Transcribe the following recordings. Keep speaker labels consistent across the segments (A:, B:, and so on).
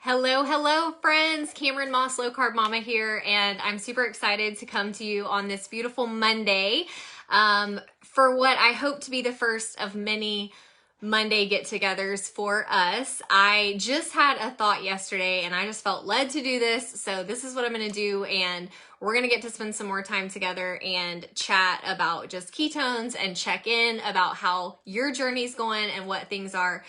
A: Hello, friends. Cameron Moss, Low Carb Mama here, and I'm super excited to come to you on this beautiful Monday for what I hope to be the first of many Monday get-togethers for us. I just had a thought yesterday, and I just felt led to do this, so this is what I'm going to do, and we're going to get to spend some more time together and chat about just ketones and check in about how your journey's going and what things are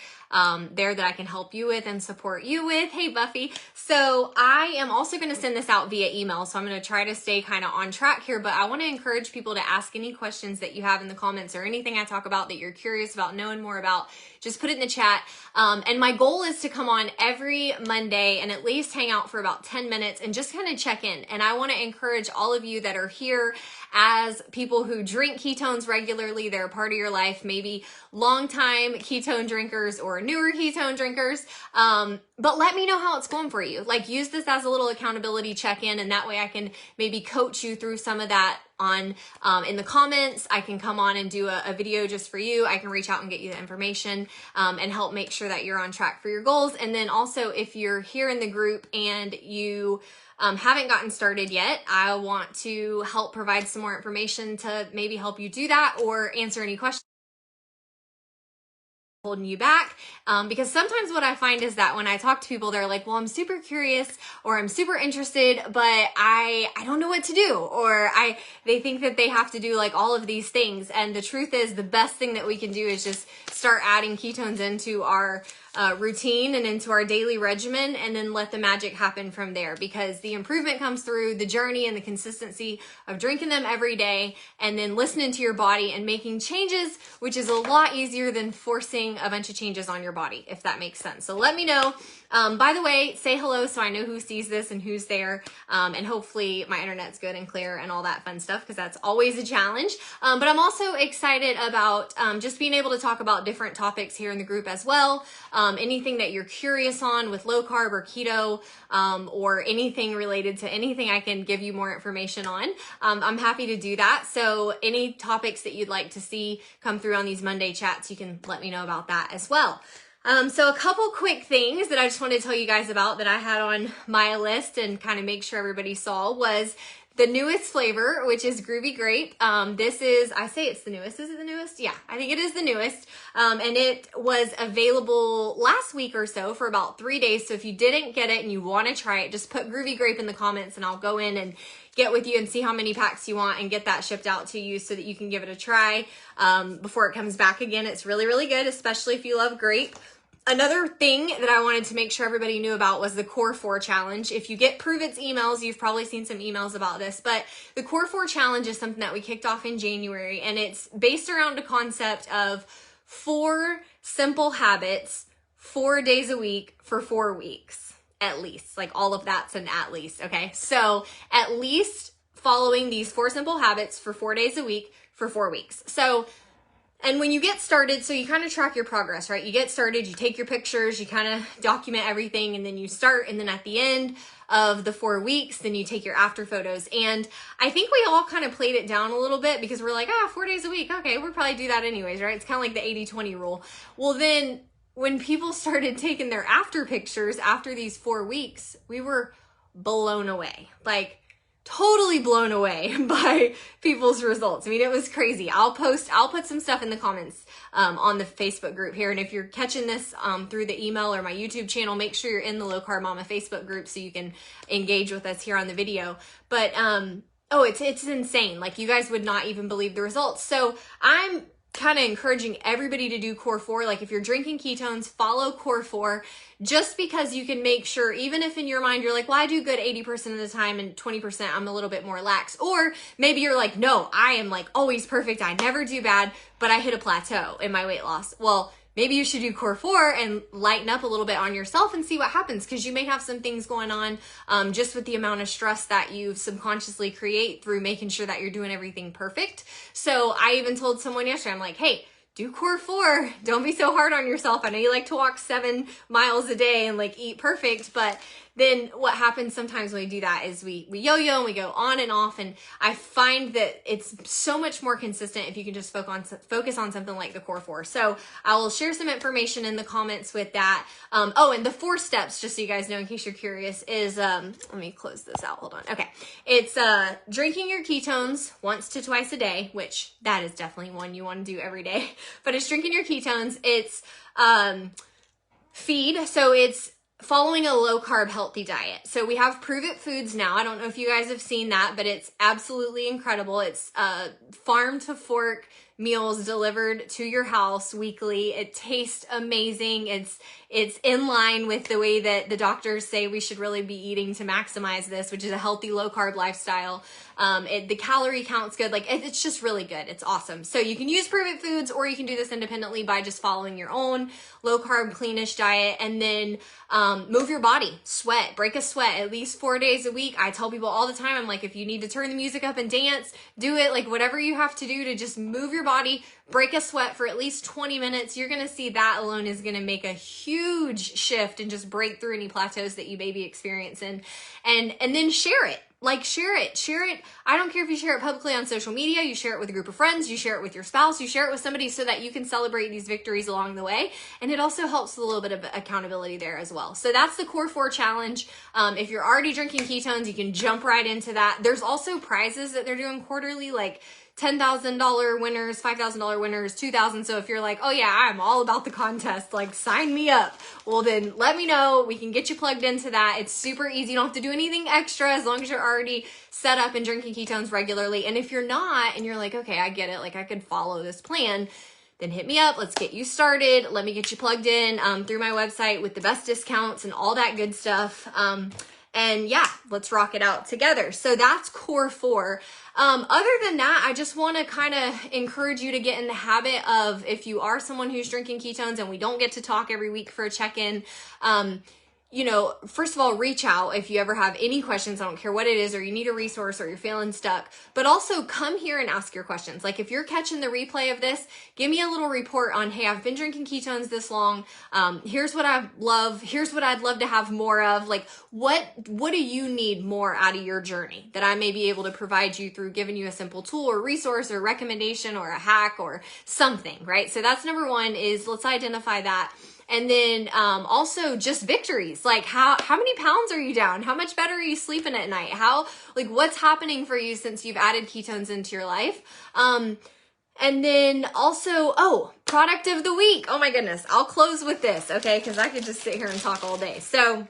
A: there that I can help you with and support you with. Hey, Buffy. So I am also going to send this out via email. So I'm going to try to stay kind of on track here, but I want to encourage people to ask any questions that you have in the comments or anything I talk about that you're curious about knowing more about. Just put it in the chat. And my goal is to come on every Monday and at least hang out for about 10 minutes and just kind of check in. And I want to encourage all of you that are here as people who drink ketones regularly, they're a part of your life, maybe longtime ketone drinkers or newer ketone drinkers. But let me know how it's going for you. Like, use this as a little accountability check-in, and that way I can maybe coach you through some of that on in the comments. I can come on and do a video just for you. I can reach out and get you the information and help make sure that you're on track for your goals. And then also, if you're here in the group and you haven't gotten started yet, I want to help provide some more information to maybe help you do that or answer any questions holding you back, because sometimes what I find is that when I talk to people, they're like, well, I'm super curious or I'm super interested, but I don't know what to do, or they think that they have to do like all of these things. And the truth is, the best thing that we can do is just start adding ketones into our routine and into our daily regimen, and then let the magic happen from there, because the improvement comes through the journey and the consistency of drinking them every day and then listening to your body and making changes, which is a lot easier than forcing a bunch of changes on your body, if that makes sense. So let me know. By the way, say hello so I know who sees this and who's there, and hopefully my internet's good and clear and all that fun stuff, because that's always a challenge. But I'm also excited about just being able to talk about different topics here in the group as well. Anything that you're curious on with low carb or keto, or anything related to anything I can give you more information on, I'm happy to do that. So any topics that you'd like to see come through on these Monday chats, you can let me know about that as well. So a couple quick things that I just wanted to tell you guys about that I had on my list and kind of make sure everybody saw was the newest flavor, which is Groovy Grape. This is, I say it's the newest. Is it the newest? Yeah, I think it is the newest. And it was available last week or so for about 3 days. So if you didn't get it and you want to try it, just put Groovy Grape in the comments and I'll go in and get with you and see how many packs you want and get that shipped out to you so that you can give it a try before it comes back again. It's really, really good, especially if you love grape. Another thing that I wanted to make sure everybody knew about was the Core 4 Challenge. If you get Prove It's emails, you've probably seen some emails about this, but the Core 4 Challenge is something that we kicked off in January, and it's based around a concept of 4 simple habits, 4 days a week for 4 weeks, at least. Like, all of that's an at least, okay? So at least following these 4 simple habits for 4 days a week for 4 weeks. And when you get started, so you kind of track your progress, right? You get started, you take your pictures, you kind of document everything, and then you start, and then at the end of the 4 weeks, then you take your after photos. And I think we all kind of played it down a little bit because we're like, 4 days a week, okay, we'll probably do that anyways, right? It's kind of like the 80-20 rule. Well, then when people started taking their after pictures after these 4 weeks, we were blown away. Like, totally blown away by people's results. I mean, it was crazy. I'll put some stuff in the comments on the Facebook group here. And if you're catching this through the email or my YouTube channel, make sure you're in the Low Carb Mama Facebook group so you can engage with us here on the video. But, it's insane. Like, you guys would not even believe the results. So I'm kind of encouraging everybody to do Core 4. Like, if you're drinking ketones, follow Core 4, just because you can make sure, even if in your mind you're like, well, I do good 80% of the time and 20% I'm a little bit more lax. Or maybe you're like, no, I am like always perfect, I never do bad, but I hit a plateau in my weight loss. Well, maybe you should do Core 4 and lighten up a little bit on yourself and see what happens, because you may have some things going on just with the amount of stress that you subconsciously create through making sure that you're doing everything perfect. So I even told someone yesterday, I'm like, hey, do core 4. Don't be so hard on yourself. I know you like to walk 7 miles a day and like eat perfect, but then what happens sometimes when we do that is we yo-yo and we go on and off. And I find that it's so much more consistent if you can just focus on something like the core 4. So I will share some information in the comments with that. Oh, and the 4 steps, just so you guys know, in case you're curious, is, let me close this out. Hold on. Okay. It's drinking your ketones once to twice a day, which that is definitely one you want to do every day. But it's drinking your ketones. It's feed. So it's following a low carb healthy diet. So we have Prove It Foods now. I don't know if you guys have seen that, but it's absolutely incredible. It's farm to fork meals delivered to your house weekly. It tastes amazing. It's in line with the way that the doctors say we should really be eating to maximize this, which is a healthy low carb lifestyle. The calorie count's good. Like it's just really good. It's awesome. So you can use Prove It Foods, or you can do this independently by just following your own low carb, cleanish diet, and then move your body, sweat, break a sweat at least 4 days a week. I tell people all the time, I'm like, if you need to turn the music up and dance, do it. Like whatever you have to do to just move your body, break a sweat for at least 20 minutes. You're going to see that alone is going to make a huge shift and just break through any plateaus that you may be experiencing. And then share it. Like share it. I don't care if you share it publicly on social media, you share it with a group of friends, you share it with your spouse, you share it with somebody so that you can celebrate these victories along the way. And it also helps with a little bit of accountability there as well. So that's the Core 4 challenge. If you're already drinking ketones, you can jump right into that. There's also prizes that they're doing quarterly, like $10,000 winners, $5,000 winners, $2,000. So if you're like, oh yeah, I'm all about the contest, like sign me up. Well, then let me know. We can get you plugged into that. It's super easy. You don't have to do anything extra as long as you're already set up and drinking ketones regularly. And if you're not, and you're like, okay, I get it. Like I could follow this plan, then hit me up. Let's get you started. Let me get you plugged in through my website with the best discounts and all that good stuff. And yeah, let's rock it out together. So that's Core 4. Other than that, I just want to kind of encourage you to get in the habit of, if you are someone who's drinking ketones and we don't get to talk every week for a check-in, you know, first of all, reach out if you ever have any questions. I don't care what it is, or you need a resource, or you're feeling stuck, but also come here and ask your questions. Like if you're catching the replay of this, give me a little report on, hey, I've been drinking ketones this long. Here's what I love. Here's what I'd love to have more of. Like what do you need more out of your journey that I may be able to provide you through giving you a simple tool or resource or recommendation or a hack or something, right? So that's number one, is let's identify that. And then also just victories, like how many pounds are you down? How much better are you sleeping at night? Like what's happening for you since you've added ketones into your life? And then also, product of the week. Oh my goodness. I'll close with this, okay? Because I could just sit here and talk all day. So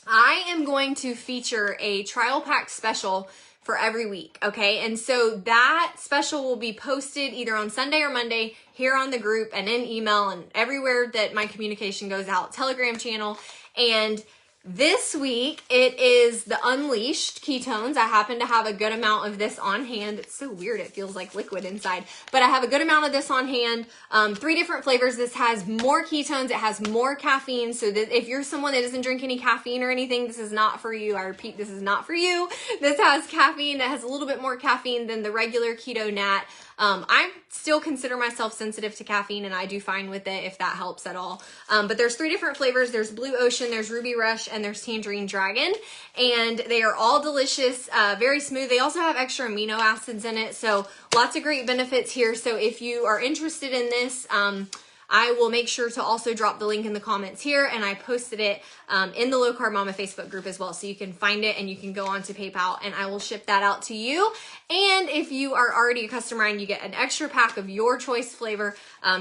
A: I am going to feature a trial pack special for every week, okay? And so that special will be posted either on Sunday or Monday here on the group and in email and everywhere that my communication goes out, Telegram channel. And this week, it is the Unleashed Ketones. I happen to have a good amount of this on hand. It's so weird. It feels like liquid inside. But I have a good amount of this on hand. 3 different flavors. This has more ketones. It has more caffeine. So that if you're someone that doesn't drink any caffeine or anything, this is not for you. I repeat, this is not for you. This has caffeine. That has a little bit more caffeine than the regular Keto Nat. I still consider myself sensitive to caffeine, and I do fine with it if that helps at all. But there's 3 different flavors. There's Blue Ocean, there's Ruby Rush, and there's Tangerine Dragon. And they are all delicious, very smooth. They also have extra amino acids in it. So lots of great benefits here. So if you are interested in this, I will make sure to also drop the link in the comments here, and I posted it in the Low Carb Mama Facebook group as well, so you can find it and you can go on to PayPal and I will ship that out to you. And if you are already a customer and you get an extra pack of your choice flavor,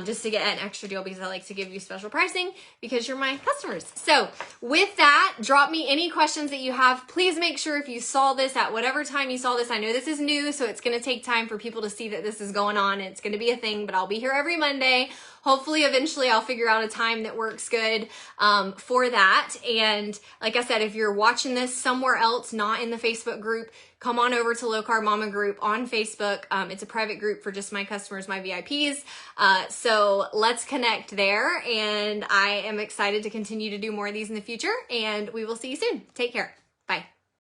A: just to get an extra deal, because I like to give you special pricing because you're my customers. So with that, drop me any questions that you have. Please make sure if you saw this at whatever time you saw this, I know this is new, so it's going to take time for people to see that this is going on. It's going to be a thing, but I'll be here every Monday. Hopefully, eventually, I'll figure out a time that works good for that. And like I said, if you're watching this somewhere else, not in the Facebook group, come on over to Low Carb Mama group on Facebook. It's a private group for just my customers, my VIPs. So let's connect there. And I am excited to continue to do more of these in the future. And we will see you soon. Take care.